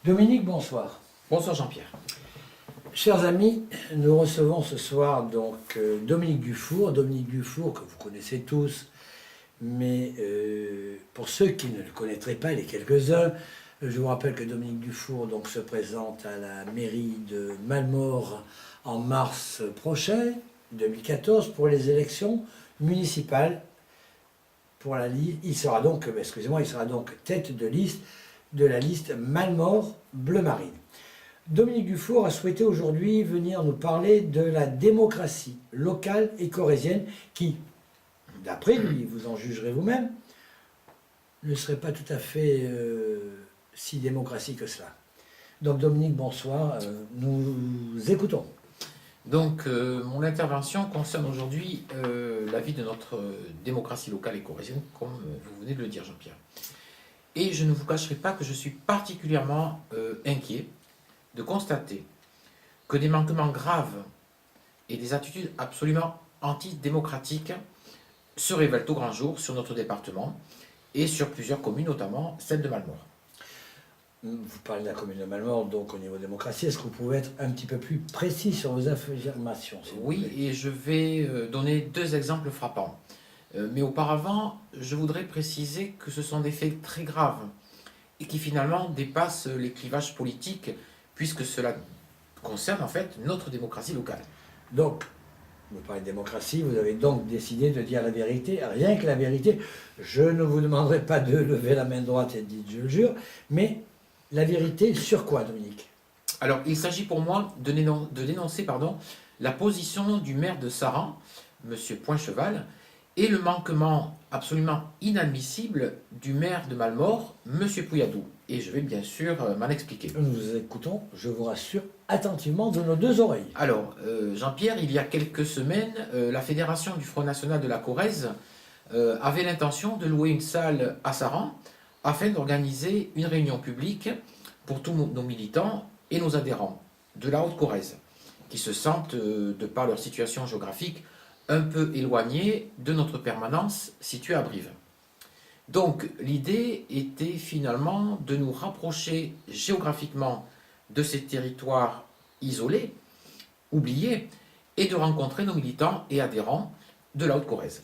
Dominique, bonsoir. Bonsoir Jean-Pierre. Chers amis, nous recevons ce soir donc Dominique Dufour. Dominique Dufour, que vous connaissez tous, mais pour ceux qui ne le connaîtraient pas, les quelques-uns, je vous rappelle que Dominique Dufour donc, se présente à la mairie de Malmort en mars prochain, 2014, pour les élections municipales. Il sera donc tête de liste de la liste Malmort Bleu Marine. Dominique Dufour a souhaité aujourd'hui venir nous parler de la démocratie locale et corrézienne qui, d'après lui, vous en jugerez vous-même, ne serait pas tout à fait si démocratie que cela. Donc Dominique, bonsoir, nous écoutons. Donc mon intervention concerne aujourd'hui la vie de notre démocratie locale et corrézienne, comme vous venez de le dire Jean-Pierre. Et je ne vous cacherai pas que je suis particulièrement inquiet de constater que des manquements graves et des attitudes absolument antidémocratiques se révèlent au grand jour sur notre département et sur plusieurs communes, notamment celle de Malmort. Vous parlez de la commune de Malmort, donc au niveau démocratie, est-ce que vous pouvez être un petit peu plus précis sur vos affirmations? Oui, et je vais donner deux exemples frappants. Mais auparavant, je voudrais préciser que ce sont des faits très graves et qui finalement dépassent les clivages politiques, puisque cela concerne en fait notre démocratie locale. Donc, vous parlez de démocratie, vous avez donc décidé de dire la vérité, rien que la vérité. Je ne vous demanderai pas de lever la main droite et de dire je le jure, mais la vérité sur quoi, Dominique? Alors, il s'agit pour moi de dénoncer la position du maire de Saran, M. Poincheval, et le manquement absolument inadmissible du maire de Malmort, M. Pouilladou. Et je vais bien sûr m'en expliquer. Nous vous écoutons, je vous rassure, attentivement de nos deux oreilles. Alors, Jean-Pierre, il y a quelques semaines, la Fédération du Front National de la Corrèze avait l'intention de louer une salle à Saran afin d'organiser une réunion publique pour tous nos militants et nos adhérents de la Haute-Corrèze, qui se sentent, de par leur situation géographique, un peu éloignés de notre permanence située à Brive. Donc l'idée était finalement de nous rapprocher géographiquement de ces territoires isolés, oubliés, et de rencontrer nos militants et adhérents de la Haute-Corrèze.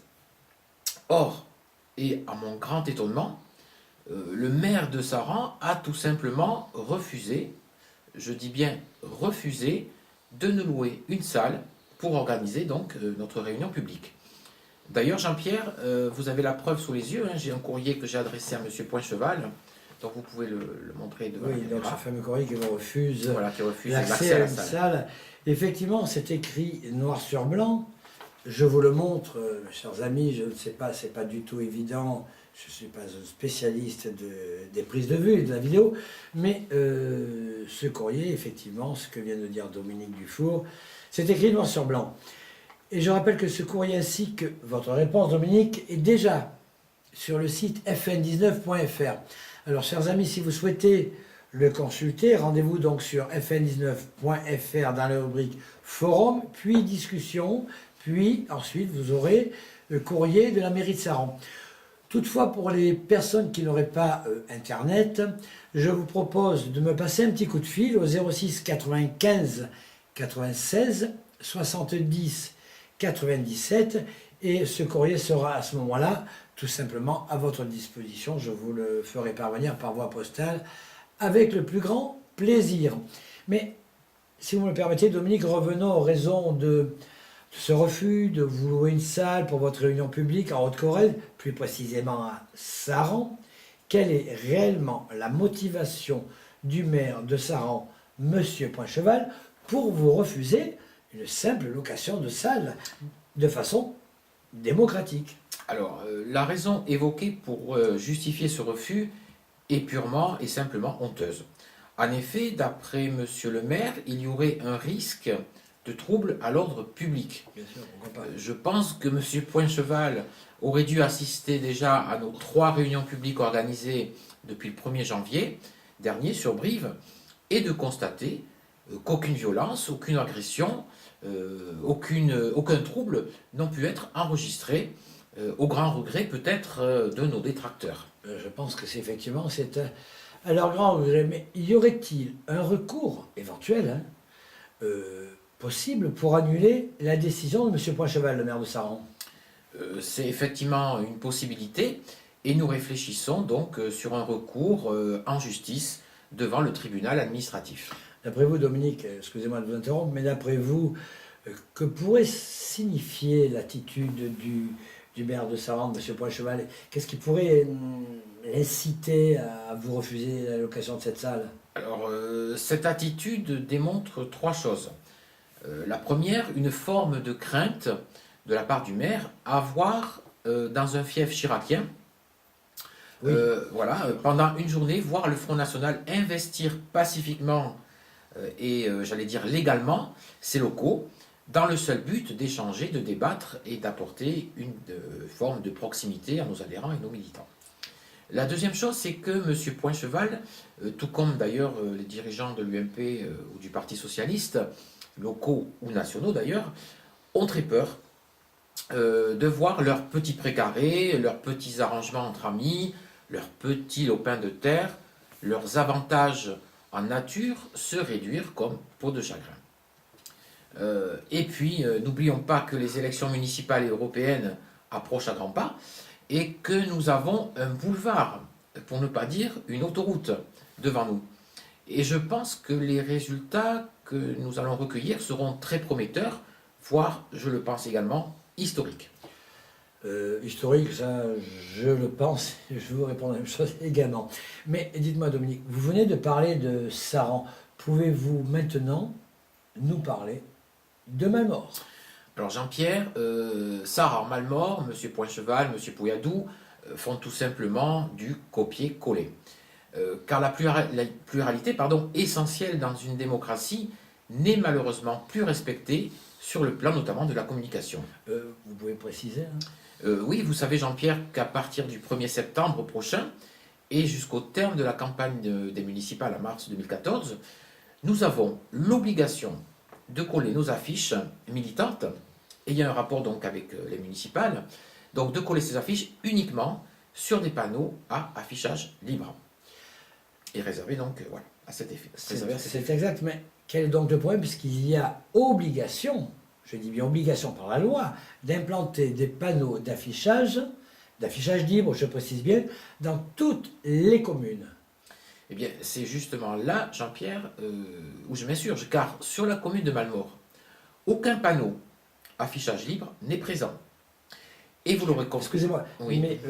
Or, et à mon grand étonnement, le maire de Saran a tout simplement refusé, je dis bien refusé, de nous louer une salle pour organiser donc notre réunion publique. D'ailleurs, Jean-Pierre, vous avez la preuve sous les yeux, hein, j'ai un courrier que j'ai adressé à M. Poincheval, donc vous pouvez le montrer devant la donc ce fameux courrier qui vous refuse, l'accès à une salle. Effectivement, c'est écrit noir sur blanc. Je vous le montre, chers amis, je ne sais pas, c'est pas du tout évident, je ne suis pas un spécialiste des prises de vue et de la vidéo, mais ce courrier, effectivement, ce que vient de dire Dominique Dufour, c'est écrit noir sur blanc. Et je rappelle que ce courrier ainsi que votre réponse, Dominique, est déjà sur le site fn19.fr. Alors, chers amis, si vous souhaitez le consulter, rendez-vous donc sur fn19.fr dans la rubrique Forum, puis Discussion, puis ensuite vous aurez le courrier de la mairie de Saran. Toutefois, pour les personnes qui n'auraient pas Internet, je vous propose de me passer un petit coup de fil au 06 95 96 70 97 et ce courrier sera à ce moment-là tout simplement à votre disposition. Je vous le ferai parvenir par voie postale avec le plus grand plaisir. Mais si vous me le permettez, Dominique, revenons aux raisons de ce refus de vous louer une salle pour votre réunion publique en Haute-Corrèze, plus précisément à Saran. Quelle est réellement la motivation du maire de Saran, M. Poincheval, pour vous refuser une simple location de salle de façon démocratique? Alors, la raison évoquée pour justifier ce refus est purement et simplement honteuse. En effet, d'après monsieur le maire, il y aurait un risque de trouble à l'ordre public. Bien sûr, pourquoi pas. Je pense que monsieur Poincheval aurait dû assister déjà à nos 3 réunions publiques organisées depuis le 1er janvier dernier sur Brive et de constater qu'aucune violence, aucune agression, aucun trouble n'ont pu être enregistrés, au grand regret peut-être de nos détracteurs. Je pense que c'est effectivement À leur grand regret, mais y aurait-il un recours éventuel possible pour annuler la décision de M. Poincheval, le maire de Saran? C'est effectivement une possibilité et nous réfléchissons donc sur un recours en justice devant le tribunal administratif. D'après vous, Dominique, excusez-moi de vous interrompre, mais d'après vous, que pourrait signifier l'attitude du maire de Saran, M. Poincheval? Qu'est-ce qui pourrait l'inciter à vous refuser la location de cette salle? Alors, cette attitude démontre trois choses. La première, une forme de crainte de la part du maire à voir dans un fief chiracien, Oui. Pendant une journée, voir le Front National investir pacifiquement et, j'allais dire, légalement ces locaux, dans le seul but d'échanger, de débattre et d'apporter une forme de proximité à nos adhérents et nos militants. La deuxième chose, c'est que M. Poincheval, tout comme d'ailleurs les dirigeants de l'UMP ou du Parti Socialiste, locaux ou nationaux d'ailleurs, ont très peur de voir leurs petits précarés, leurs petits arrangements entre amis, leurs petits lopins de terre, leurs avantages en nature se réduire comme peau de chagrin. Et puis, n'oublions pas que les élections municipales et européennes approchent à grands pas et que nous avons un boulevard, pour ne pas dire une autoroute, devant nous. Et je pense que les résultats que nous allons recueillir seront très prometteurs, voire, je le pense également, historiques. Historique, ça, je le pense, je vais vous répondre la même chose également. Mais dites-moi, Dominique, vous venez de parler de Saran. Pouvez-vous maintenant nous parler de Malmort? Alors Jean-Pierre, Saran-Malmort, M. Poincheval, M. Pouilladou font tout simplement du copier-coller. Car la pluralité essentielle dans une démocratie n'est malheureusement plus respectée sur le plan notamment de la communication. Vous pouvez préciser Oui, vous savez Jean-Pierre qu'à partir du 1er septembre prochain et jusqu'au terme de la campagne des municipales en mars 2014, nous avons l'obligation de coller nos affiches militantes, et il y a un rapport donc avec les municipales, donc de coller ces affiches uniquement sur des panneaux à affichage libre. Et réservé donc à cet effet. C'est exact, mais quel est donc le problème, puisqu'il y a obligation, je dis bien obligation par la loi, d'implanter des panneaux d'affichage libre, je précise bien, dans toutes les communes? Eh bien, c'est justement là, Jean-Pierre, où je m'insurge, car sur la commune de Malmort, aucun panneau affichage libre n'est présent. Et vous l'aurez compris. Excusez-moi, oui. Mais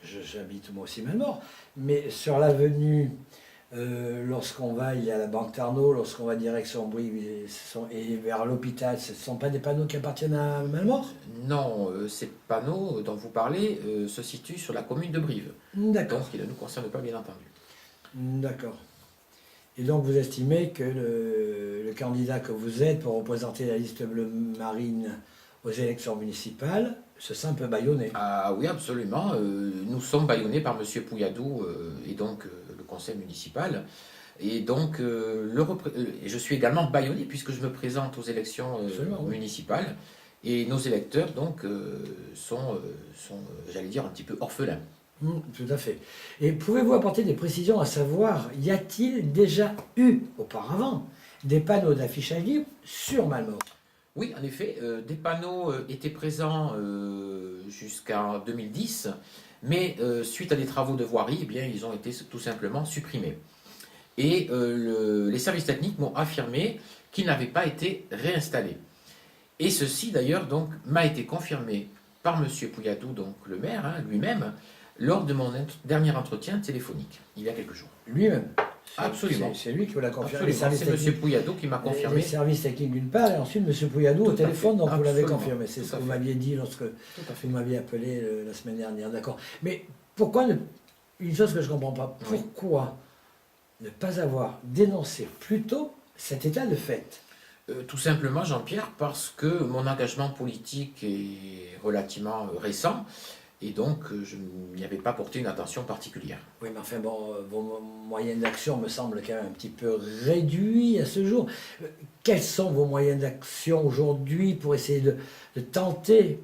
j'habite moi aussi Malmort, mais sur l'avenue, lorsqu'on va, il y a la Banque Tarnot, lorsqu'on va direction Bouygues et vers l'hôpital, ce ne sont pas des panneaux qui appartiennent à Malmort? Non, ces panneaux dont vous parlez se situent sur la commune de Brive. D'accord. Donc, qui ne nous concerne pas, bien entendu. D'accord. Et donc vous estimez que le candidat que vous êtes pour représenter la liste bleue marine aux élections municipales se sent un peu bâillonné? Ah oui, absolument. Nous sommes bâillonnés par M. Pouilladou et donc le conseil municipal. Et donc, je suis également bâillonné puisque je me présente aux élections municipales. Et nos électeurs, donc, sont j'allais dire, un petit peu orphelins. Tout à fait. Et pouvez-vous apporter des précisions, à savoir, y a-t-il déjà eu auparavant des panneaux d'affichage libre sur Malmort? Oui, en effet, des panneaux étaient présents jusqu'en 2010, mais suite à des travaux de voirie, eh bien, ils ont été tout simplement supprimés. Et les services techniques m'ont affirmé qu'ils n'avaient pas été réinstallés. Et ceci, d'ailleurs, donc, m'a été confirmé par M. Pouilladou, donc le maire, lui-même, lors de mon dernier entretien téléphonique, il y a quelques jours. Lui-même? Absolument. C'est lui qui vous l'a confirmé. C'est M. Pouilladou qui m'a confirmé. Les services techniques d'une part, et ensuite M. Pouilladou au téléphone, donc vous l'avez confirmé. C'est ce que vous m'aviez dit lorsque vous m'aviez appelé la semaine dernière. D'accord. Mais pourquoi une chose que je ne comprends pas, pourquoi ne pas avoir dénoncé plus tôt cet état de fait? Tout simplement, Jean-Pierre, parce que mon engagement politique est relativement récent. Et donc, je n'y avais pas porté une attention particulière. Oui, mais enfin, bon, vos moyens d'action me semblent quand même un petit peu réduits à ce jour. Quels sont vos moyens d'action aujourd'hui pour essayer de tenter,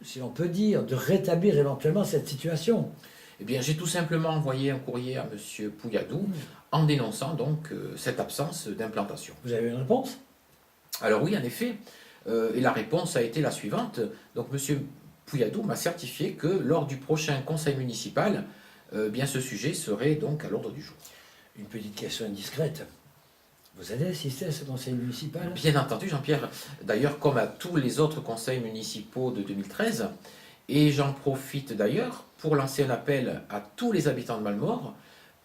si l'on peut dire, de rétablir éventuellement cette situation? Eh bien, j'ai tout simplement envoyé un courrier à M. Pouilladou en dénonçant donc cette absence d'implantation. Vous avez une réponse? Alors oui, en effet, et la réponse a été la suivante. Donc M. Pouilladou m'a certifié que lors du prochain conseil municipal, bien ce sujet serait donc à l'ordre du jour. Une petite question indiscrète. Vous allez assister à ce conseil municipal? Bien entendu, Jean-Pierre. D'ailleurs, comme à tous les autres conseils municipaux de 2013, et j'en profite d'ailleurs pour lancer un appel à tous les habitants de Malmort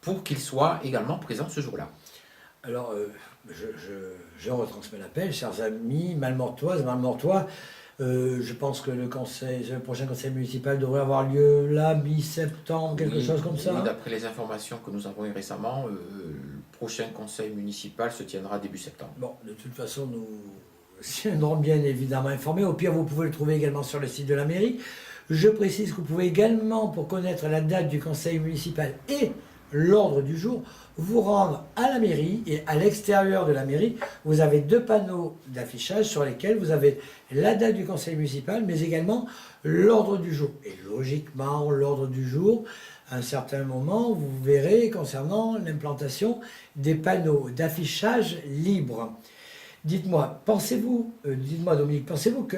pour qu'ils soient également présents ce jour-là. Alors, je retransmets l'appel, chers amis malmortoises, malmortois. Je pense que le prochain conseil municipal devrait avoir lieu là, mi-septembre, quelque chose comme ça. Oui, d'après les informations que nous avons eues récemment, le prochain conseil municipal se tiendra début septembre. Bon, de toute façon, nous tiendrons bien évidemment informés. Au pire, vous pouvez le trouver également sur le site de la mairie. Je précise que vous pouvez également, pour connaître la date du conseil municipal et l'ordre du jour, vous rendre à la mairie, et à l'extérieur de la mairie, vous avez 2 panneaux d'affichage sur lesquels vous avez la date du conseil municipal, mais également l'ordre du jour. Et logiquement, l'ordre du jour, à un certain moment, vous verrez concernant l'implantation des panneaux d'affichage libres. Dites-moi, dites-moi Dominique, pensez-vous que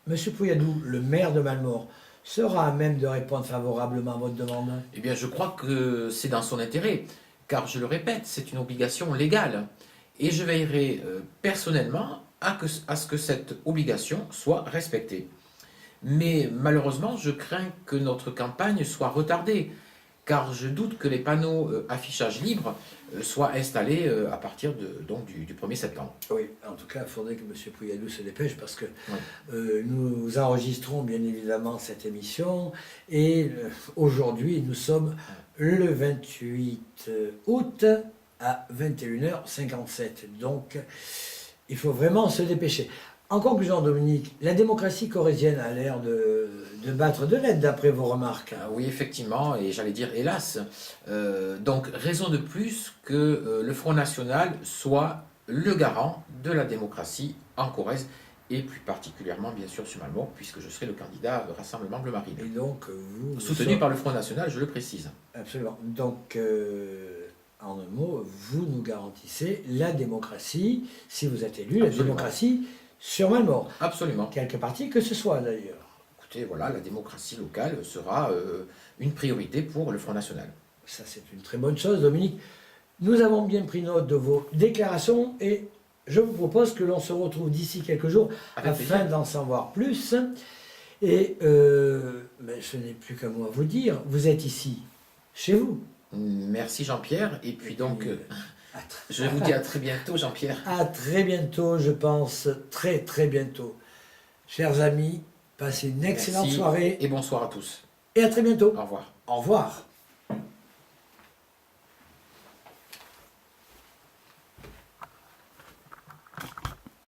M. Pouilladou, le maire de Malmort, sera à même de répondre favorablement à votre demande? Eh bien, je crois que c'est dans son intérêt, car je le répète, c'est une obligation légale. Et je veillerai personnellement à ce que cette obligation soit respectée. Mais malheureusement, je crains que notre campagne soit retardée, car je doute que les panneaux affichage libre soient installés à partir du 1er septembre. Oui, en tout cas, il faudrait que M. Pouilladou se dépêche, parce que nous enregistrons bien évidemment cette émission, et aujourd'hui, nous sommes le 28 août à 21h57. Donc, il faut vraiment se dépêcher. En conclusion, Dominique, la démocratie corésienne a l'air de battre de l'aile, d'après vos remarques. Oui, effectivement, et j'allais dire hélas. Donc, raison de plus que le Front National soit le garant de la démocratie en Corrèze, et plus particulièrement, bien sûr, sur Malmort, puisque je serai le candidat Rassemblement Bleu Marine. Et donc, vous... Soutenu par le Front National, je le précise. Absolument. Donc, en un mot, vous nous garantissez la démocratie, si vous êtes élu, la démocratie sur Malmort. Absolument. Quelque parti que ce soit, d'ailleurs. Écoutez, voilà, la démocratie locale sera une priorité pour le Front National. Ça, c'est une très bonne chose, Dominique. Nous avons bien pris note de vos déclarations et je vous propose que l'on se retrouve d'ici quelques jours afin d'en savoir plus. Et ce n'est plus qu'à moi vous dire, vous êtes ici, chez vous. Merci Jean-Pierre. Et puis je vous dis à très bientôt Jean-Pierre. À très bientôt, je pense, très très bientôt. Chers amis, passez une excellente soirée. Et bonsoir à tous. Et à très bientôt. Au revoir. Au revoir.